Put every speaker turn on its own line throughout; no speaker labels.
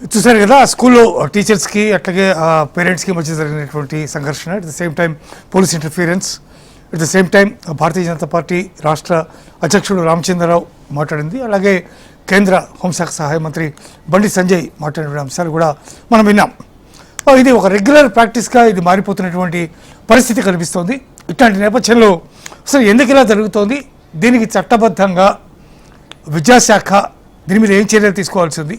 చూసారు కదా స్కూల్లో టీచర్స్కి అట్లాగే పేరెంట్స్కి మధ్య జరిగినటువంటి సంఘర్షణ, at the same time police interference, at the same time Bharatiya Janata party రాష్ట్ర అధ్యక్షుడు రామచంద్రరావు మాట్లాడింది, అలాగే కేంద్ర హోంశాఖ సహాయ మంత్రి బండి సంజయ్ మాట్లాడిన అంశాలు కూడా మనం విన్నాం. ఇది ఒక రెగ్యులర్ ప్రాక్టీస్గా ఇది మారిపోతున్నటువంటి పరిస్థితి కనిపిస్తోంది. ఇట్లాంటి నేపథ్యంలో అసలు ఎందుకు ఇలా జరుగుతోంది, దీనికి చట్టబద్ధంగా విద్యాశాఖ దీని మీద ఏం చర్యలు తీసుకోవాల్సింది,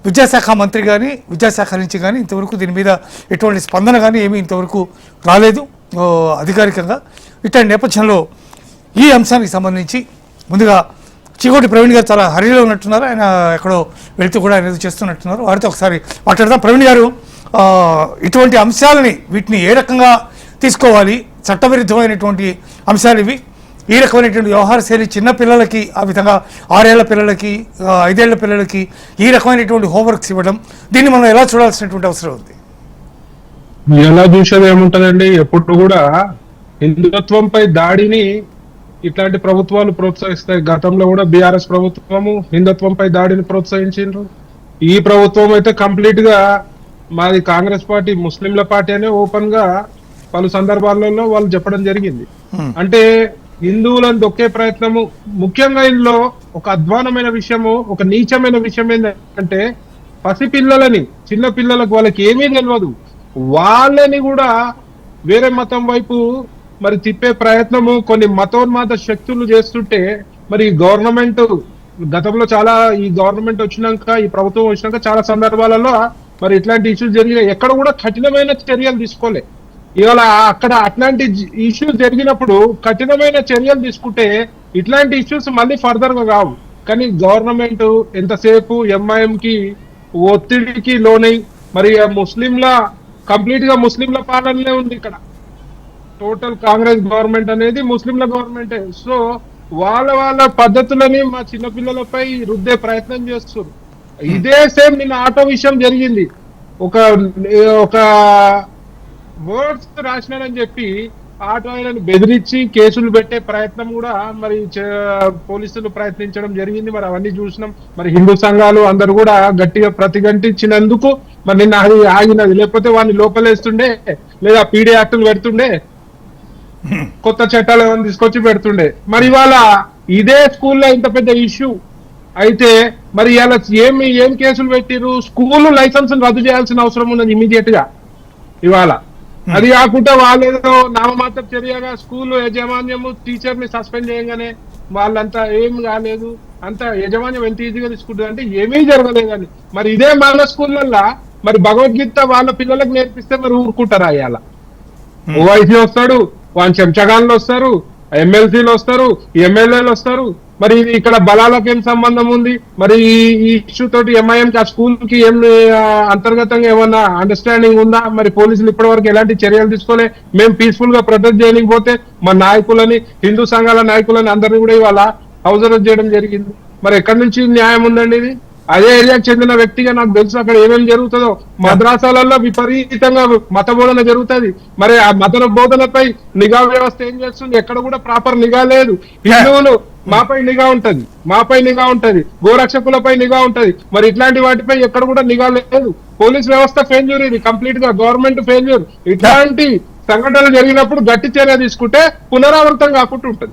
విద్యాశాఖ మంత్రి కానీ విద్యాశాఖ నుంచి కానీ ఇంతవరకు దీని మీద ఎటువంటి స్పందన కానీ ఏమీ ఇంతవరకు రాలేదు అధికారికంగా. ఇట్లాంటి నేపథ్యంలో ఈ అంశానికి సంబంధించి ముందుగా చిగోటి ప్రవీణ్ గారు చాలా హరిలో ఉన్నట్టున్నారు, ఆయన ఎక్కడో వెళుతూ కూడా ఆయన చేస్తున్నట్టున్నారు, వారితో ఒకసారి మాట్లాడదాం. ప్రవీణ్ గారు, ఇటువంటి అంశాలని వీటిని ఏ రకంగా తీసుకోవాలి, చట్టవిరుద్ధమైనటువంటి అంశాలు ఇవి, ఈ రకమైనటువంటి వ్యవహార శైలి చిన్నపిల్లలకి, ఆ విధంగా 6 ఏళ్ల పిల్లలకి 5 ఏళ్ల పిల్లలకి ఈ రకమైనటువంటి హోంవర్క్స్ ఇవ్వడం, దీన్ని మనం ఎలా చూడాల్సినటువంటి అవసరం ఉంది?
ఎలా చూసేది ఏముంటదండి, ఎప్పుడు కూడా హిందుత్వంపై దాడిని ఇట్లాంటి ప్రభుత్వాలు ప్రోత్సహిస్తాయి. గతంలో కూడా బీఆర్ఎస్ ప్రభుత్వము హిందుత్వంపై దాడిని ప్రోత్సహించారు. ఈ ప్రభుత్వం అయితే కంప్లీట్ గా మాది కాంగ్రెస్ పార్టీ ముస్లింల పార్టీ అనే ఓపెన్ గా పలు సందర్భాలలో వాళ్ళు చెప్పడం జరిగింది. అంటే హిందువులను దొక్కే ప్రయత్నము, ముఖ్యంగా ఇందులో ఒక అధ్వానమైన విషయము, ఒక నీచమైన విషయం ఏంటంటే పసిపిల్లలని, చిన్న పిల్లలకు వాళ్ళకి ఏమీ తెలియదు, వాళ్ళని కూడా వేరే మతం వైపు మరి తిప్పే ప్రయత్నము కొన్ని మతోన్మాద శక్తులు చేస్తుంటే, మరి గవర్నమెంట్ గతంలో చాలా, ఈ గవర్నమెంట్ వచ్చినాక, ఈ ప్రభుత్వం వచ్చినాక చాలా సందర్భాలలో మరి ఇట్లాంటి ఇష్యూస్ జరిగినాయి. ఎక్కడ కూడా కఠినమైన చర్యలు తీసుకోలే. ఇవాళ అక్కడ అట్లాంటి ఇష్యూస్ జరిగినప్పుడు కఠినమైన చర్యలు తీసుకుంటే ఇట్లాంటి ఇష్యూస్ మళ్ళీ ఫర్దర్ గా కావు. కానీ గవర్నమెంట్ ఎంతసేపు ఎంఐఎం కి ఒత్తిడికి లోనై మరి ముస్లింల కంప్లీట్ గా ముస్లింల పాలనలే ఉంది ఇక్కడ. టోటల్ కాంగ్రెస్ గవర్నమెంట్ అనేది ముస్లింల గవర్నమెంటే. సో వాళ్ళ పద్ధతులని మా చిన్నపిల్లలపై రుద్దే ప్రయత్నం చేస్తారు. ఇదే సేమ్ నిన్న ఆటో విషయం జరిగింది. ఒక వర్డ్స్ రాసినారని చెప్పి ఆటో ఆయనను బెదిరించి కేసులు పెట్టే ప్రయత్నం కూడా మరి పోలీసులు ప్రయత్నించడం జరిగింది. మరి అవన్నీ చూసినాం. మరి హిందూ సంఘాలు అందరు కూడా గట్టిగా ప్రతిఘటించినందుకు మరి నిన్న అది ఆగినది. లేకపోతే వాడిని లోపలేస్తుండే, లేదా పీడీ యాక్టులు పెడుతుండే, కొత్త చట్టాలు ఏమైనా తీసుకొచ్చి పెడుతుండే. మరి ఇవాళ ఇదే స్కూల్లో ఇంత పెద్ద ఇష్యూ అయితే మరి ఇలా ఏం కేసులు పెట్టిరు? స్కూల్ లైసెన్స్ రద్దు చేయాల్సిన అవసరం ఉన్నది ఇమీడియట్ గా ఇవాళ. అది కాకుండా వాళ్ళేదో నామమాత్ర చర్యగా స్కూల్ యాజమాన్యము టీచర్ ని సస్పెండ్ చేయగానే వాళ్ళంతా ఏం కాలేదు, అంత యజమాన్యం ఎంత ఈజీగా తీసుకుంటుంది అంటే ఏమీ జరగలేదని. మరి ఇదే మన స్కూళ్ళల్లో మరి భగవద్గీత వాళ్ళ పిల్లలకు నేర్పిస్తే మరి ఊరుకుంటారా? ఇవాళ ఓవైసీ వస్తాడు, వాళ్ళ చెంచగాన్లు వస్తారు, ఎమ్మెల్సీలు వస్తారు, ఎమ్మెల్యేలు వస్తారు. మరి ఇది ఇక్కడ బలాలకు ఏం సంబంధం ఉంది? మరి ఈ ఇష్యూ తోటి ఎంఐఎం కి, ఆ స్కూల్ కి ఏం అంతర్గతంగా ఏమన్నా అండర్స్టాండింగ్ ఉందా? మరి పోలీసులు ఇప్పటి వరకు ఎలాంటి చర్యలు తీసుకోలే. మేము పీస్ఫుల్ గా ప్రొటెక్ట్ చేయలేకపోతే మా నాయకులని, హిందూ సంఘాల నాయకులని అందరినీ కూడా ఇవాళ హౌస్ అరెస్ట్ చేయడం జరిగింది. మరి ఎక్కడి నుంచి న్యాయం ఉందండి ఇది? అదే ఏరియాకి చెందిన వ్యక్తిగా నాకు తెలుసు అక్కడ ఏమేమి జరుగుతుందో. మద్రాసాలలో విపరీతంగా మత బోధన జరుగుతుంది. మరి ఆ మత బోధనపై నిఘా వ్యవస్థ ఏం చేస్తుంది? ఎక్కడ కూడా ప్రాపర్ నిఘా లేదు. హిందువులు మాపై నిఘా ఉంటది, గోరక్షకులపై నిఘా ఉంటది. మరి ఇట్లాంటి వాటిపై ఎక్కడ కూడా నిఘా లేదు. పోలీస్ వ్యవస్థ ఫెయిల్యూర్, ఇది కంప్లీట్ గా గవర్నమెంట్ ఫెయిల్యూర్. ఇట్లాంటి సంఘటనలు జరిగినప్పుడు గట్టి చర్య తీసుకుంటే పునరావృతం కాకుండా ఉంటది.